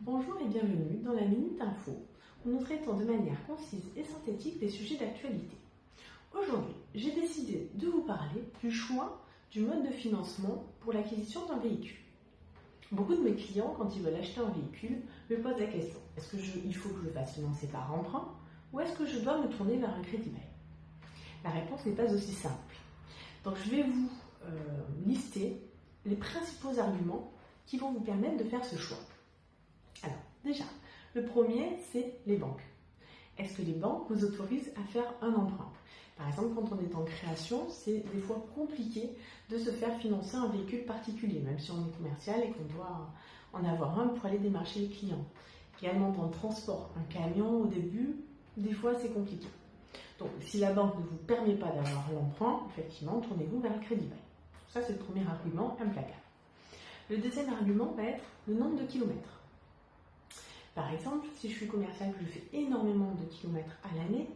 Bonjour et bienvenue dans la Minute Info, où nous traitons de manière concise et synthétique des sujets d'actualité. Aujourd'hui, j'ai décidé de vous parler du choix du mode de financement pour l'acquisition d'un véhicule. Beaucoup de mes clients, quand ils veulent acheter un véhicule, me posent la question, est-ce qu'il faut que je le fasse financer par emprunt ou est-ce que je dois me tourner vers un crédit bail? La réponse n'est pas aussi simple. Donc je vais vous lister les principaux arguments qui vont vous permettre de faire ce choix. Alors, déjà, le premier, c'est les banques. Est-ce que les banques vous autorisent à faire un emprunt? Par exemple, quand on est en création, c'est des fois compliqué de se faire financer un véhicule particulier, même si on est commercial et qu'on doit en avoir un pour aller démarcher les clients. Également dans le transport, un camion au début, des fois c'est compliqué. Donc, si la banque ne vous permet pas d'avoir l'emprunt, effectivement, tournez-vous vers le crédit bail. Ça, c'est le premier argument implacable. Le deuxième argument va être le nombre de kilomètres. Par exemple, si je suis commercial, que je fais énormément de kilomètres à l'année,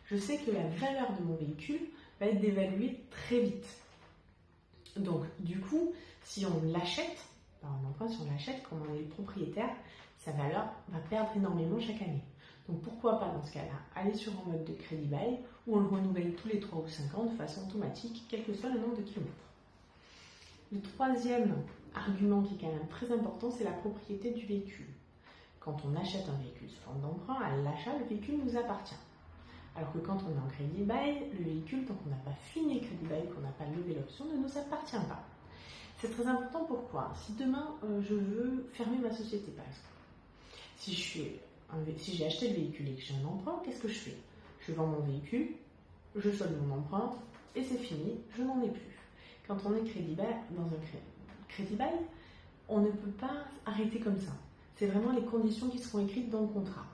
je sais que la valeur de mon véhicule va être dévaluée très vite. Donc, du coup, si on l'achète, par un emprunt, si on l'achète, comme on est le propriétaire, sa valeur va perdre énormément chaque année. Donc, pourquoi pas dans ce cas-là, aller sur un mode de crédit bail où on le renouvelle tous les 3 ou 5 ans de façon automatique, quel que soit le nombre de kilomètres. Le troisième argument qui est quand même très important, c'est la propriété du véhicule. Quand on achète un véhicule sous forme d'emprunt, à l'achat, le véhicule nous appartient. Alors que quand on est en crédit bail, le véhicule, tant qu'on n'a pas fini le crédit bail, qu'on n'a pas levé l'option, ne nous appartient pas. C'est très important, pourquoi? Si demain, je veux fermer ma société, par exemple. Si j'ai acheté le véhicule et que j'ai un emprunt, qu'est-ce que je fais? Je vends mon véhicule, je solde mon emprunt, et c'est fini, je n'en ai plus. Quand on est crédit bail, dans un crédit bail, on ne peut pas arrêter comme ça. C'est vraiment les conditions qui seront écrites dans le contrat.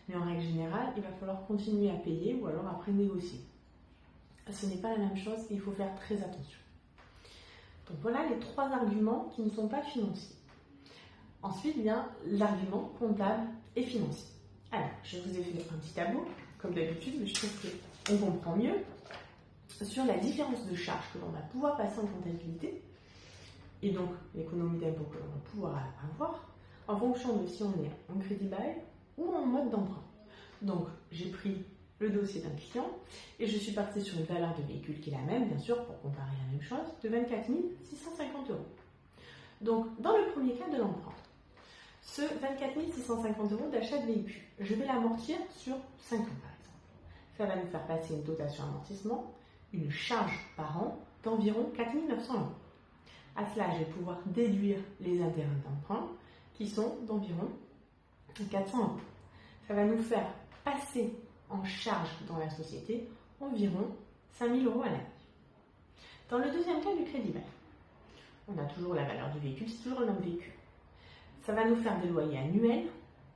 Mais en règle générale, il va falloir continuer à payer ou alors après négocier. Ce n'est pas la même chose et il faut faire très attention. Donc voilà les 3 arguments qui ne sont pas financiers. Ensuite vient l'argument comptable et financier. Alors, je vous ai fait un petit tableau, comme d'habitude, mais je trouve qu'on comprend mieux sur la différence de charges que l'on va pouvoir passer en comptabilité et donc l'économie d'impôt que l'on va pouvoir avoir en fonction de si on est en crédit bail ou en mode d'emprunt. Donc, j'ai pris le dossier d'un client et je suis partie sur une valeur de véhicule qui est la même, bien sûr, pour comparer la même chose, de 24 650 €. Donc, dans le premier cas de l'emprunt, ce 24 650 € d'achat de véhicule, je vais l'amortir sur 5 ans, par exemple. Ça va nous faire passer une dotation amortissement, une charge par an d'environ 4 900 €. À cela, je vais pouvoir déduire les intérêts d'emprunt, qui sont d'environ 400 €. Ça va nous faire passer en charge dans la société environ 5 000 € à l'année. Dans le deuxième cas du crédit bail, on a toujours la valeur du véhicule, c'est toujours le même véhicule. Ça va nous faire des loyers annuels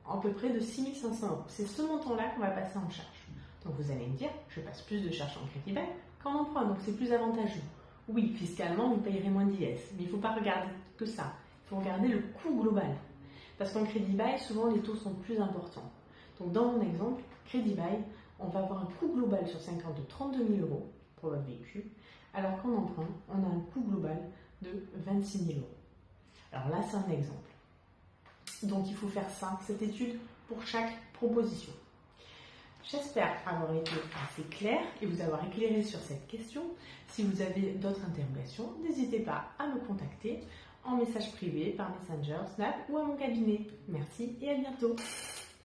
à peu près de 6 500 €. C'est ce montant-là qu'on va passer en charge. Donc vous allez me dire, je passe plus de charges en crédit bail qu'en emprunt, donc c'est plus avantageux. Oui, fiscalement, vous payerez moins d'IS, mais il ne faut pas regarder que ça. Il faut regarder le coût global. Parce qu'en crédit bail, souvent les taux sont plus importants. Donc dans mon exemple, crédit bail, on va avoir un coût global sur 5 ans de 32 000 € pour votre véhicule, alors qu'en emprunt, on a un coût global de 26 000 €. Alors là, c'est un exemple. Donc il faut faire ça, cette étude, pour chaque proposition. J'espère avoir été assez clair et vous avoir éclairé sur cette question. Si vous avez d'autres interrogations, n'hésitez pas à me contacter en message privé, par Messenger, Snap ou à mon cabinet. Merci et à bientôt.